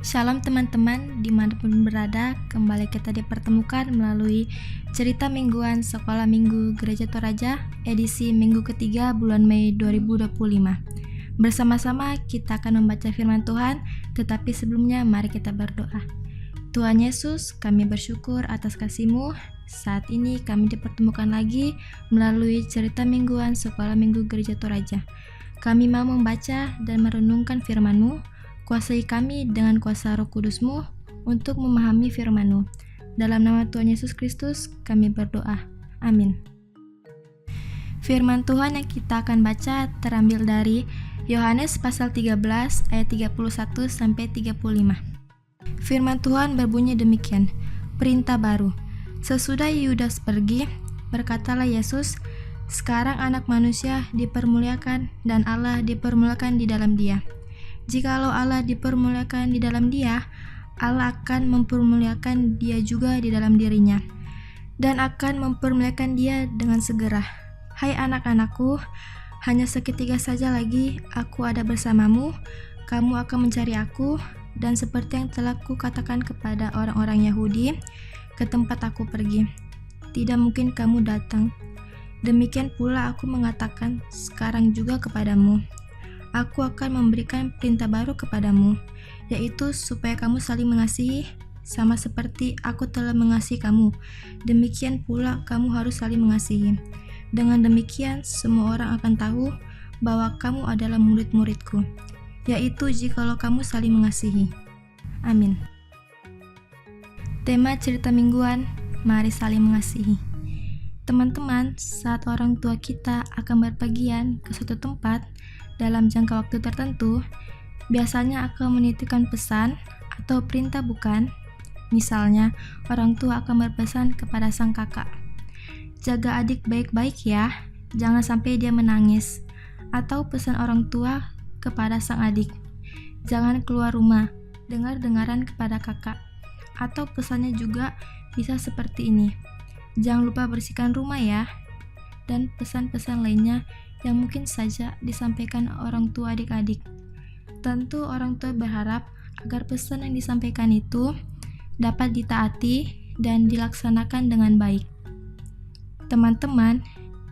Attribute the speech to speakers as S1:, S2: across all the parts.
S1: Shalom teman-teman, dimanapun berada, kembali kita dipertemukan melalui cerita mingguan Sekolah Minggu Gereja Toraja, edisi minggu ketiga bulan Mei 2025. Bersama-sama kita akan membaca firman Tuhan, tetapi sebelumnya mari kita berdoa. Tuhan Yesus, kami bersyukur atas kasih-Mu. Saat ini kami dipertemukan lagi melalui cerita mingguan Sekolah Minggu Gereja Toraja. Kami mau membaca dan merenungkan firman-Mu. Kuasai kami dengan kuasa Roh Kudus-Mu untuk memahami firman-Mu. Dalam nama Tuhan Yesus Kristus, kami berdoa. Amin. Firman Tuhan yang kita akan baca terambil dari Yohanes pasal 13 ayat 31 sampai 35. Firman Tuhan berbunyi demikian. Perintah baru. Sesudah Yudas pergi, berkatalah Yesus, "Sekarang Anak Manusia dipermuliakan dan Allah dipermuliakan di dalam Dia. Jikalau Allah dipermuliakan di dalam Dia, Allah akan mempermuliakan Dia juga di dalam dirinya, dan akan mempermuliakan Dia dengan segera. Hai anak-anakku, hanya seketika saja lagi aku ada bersamamu, kamu akan mencari aku, dan seperti yang telah kukatakan kepada orang-orang Yahudi, ke tempat aku pergi, tidak mungkin kamu datang. Demikian pula aku mengatakan sekarang juga kepadamu. Aku akan memberikan perintah baru kepadamu, yaitu supaya kamu saling mengasihi, sama seperti aku telah mengasihi kamu. Demikian pula kamu harus saling mengasihi. Dengan demikian, semua orang akan tahu bahwa kamu adalah murid-muridku, yaitu jikalau kamu saling mengasihi." Amin. Tema cerita mingguan, mari saling mengasihi. Teman-teman, saat orang tua kita akan berpergian ke suatu tempat dalam jangka waktu tertentu, biasanya akan menitipkan pesan atau perintah bukan? Misalnya, orang tua akan berpesan kepada sang kakak, "Jaga adik baik-baik ya, jangan sampai dia menangis." Atau pesan orang tua kepada sang adik, "Jangan keluar rumah, dengar-dengaran kepada kakak." Atau pesannya juga bisa seperti ini, "Jangan lupa bersihkan rumah ya." Dan pesan-pesan lainnya yang mungkin saja disampaikan orang tua adik-adik. Tentu orang tua berharap agar pesan yang disampaikan itu dapat ditaati dan dilaksanakan dengan baik. Teman-teman,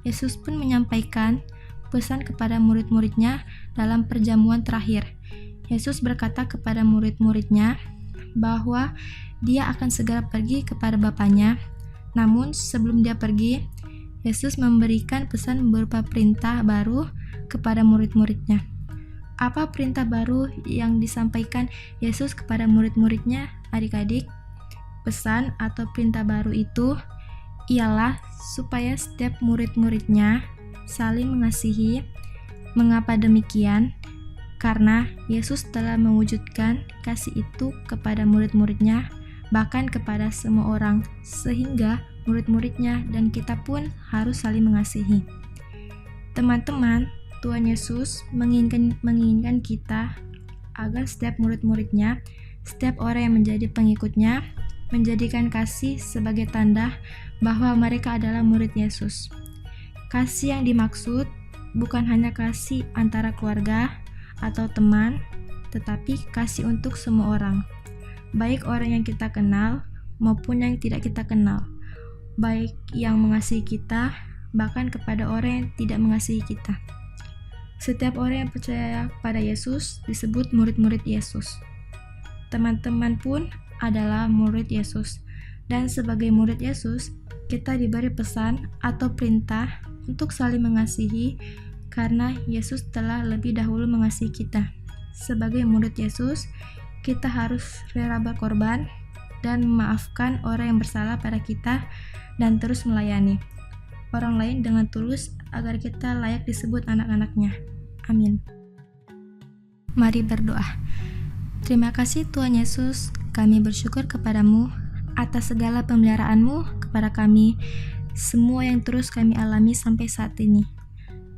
S1: Yesus pun menyampaikan pesan kepada murid-muridnya dalam perjamuan terakhir. Yesus berkata kepada murid-muridnya bahwa dia akan segera pergi kepada Bapanya. Namun sebelum dia pergi, Yesus memberikan pesan berupa perintah baru kepada murid-muridnya. Apa perintah baru yang disampaikan Yesus kepada murid-muridnya, adik-adik? Pesan atau perintah baru itu ialah supaya setiap murid-muridnya saling mengasihi. Mengapa demikian? Karena Yesus telah mewujudkan kasih itu kepada murid-muridnya, bahkan kepada semua orang, sehingga murid-muridnya dan kita pun harus saling mengasihi. Teman-teman, Tuhan Yesus menginginkan kita agar setiap murid-muridnya, setiap orang yang menjadi pengikutnya, menjadikan kasih sebagai tanda bahwa mereka adalah murid Yesus. Kasih yang dimaksud bukan hanya kasih antara keluarga atau teman, tetapi kasih untuk semua orang, baik orang yang kita kenal maupun yang tidak kita kenal, baik yang mengasihi kita, bahkan kepada orang yang tidak mengasihi kita. Setiap orang yang percaya pada Yesus disebut murid-murid Yesus. Teman-teman pun adalah murid Yesus, dan sebagai murid Yesus, kita diberi pesan atau perintah untuk saling mengasihi karena Yesus telah lebih dahulu mengasihi kita. Sebagai murid Yesus, kita harus rela berkorban dan memaafkan orang yang bersalah pada kita dan terus melayani orang lain dengan tulus agar kita layak disebut anak-anaknya. Amin. Mari berdoa. Terima kasih Tuhan Yesus, kami bersyukur kepadamu atas segala pemeliharaan-Mu kepada kami, semua yang terus kami alami sampai saat ini.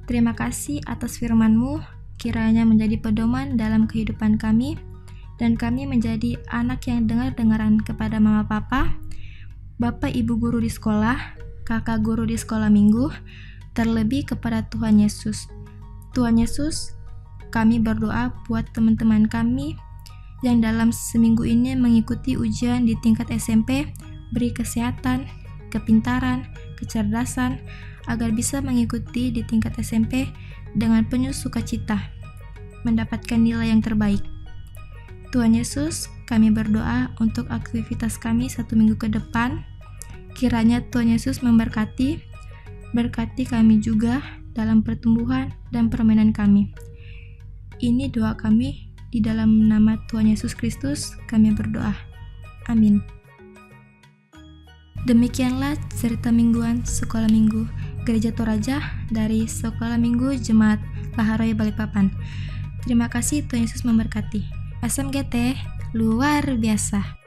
S1: Terima kasih atas firman-Mu, kiranya menjadi pedoman dalam kehidupan kami, dan kami menjadi anak yang dengar-dengaran kepada mama papa, bapak ibu guru di sekolah, kakak guru di sekolah minggu, terlebih kepada Tuhan Yesus. Tuhan Yesus, kami berdoa buat teman-teman kami yang dalam seminggu ini mengikuti ujian di tingkat SMP, beri kesehatan, kepintaran, kecerdasan, agar bisa mengikuti di tingkat SMP dengan penuh sukacita, mendapatkan nilai yang terbaik. Tuhan Yesus, kami berdoa untuk aktivitas kami 1 minggu ke depan. Kiranya Tuhan Yesus memberkati, berkati kami juga dalam pertumbuhan dan permainan kami. Ini doa kami, di dalam nama Tuhan Yesus Kristus kami berdoa. Amin. Demikianlah cerita mingguan Sekolah Minggu Gereja Toraja dari Sekolah Minggu Jemaat Laharoy Balikpapan. Terima kasih, Tuhan Yesus memberkati. SMGT luar biasa.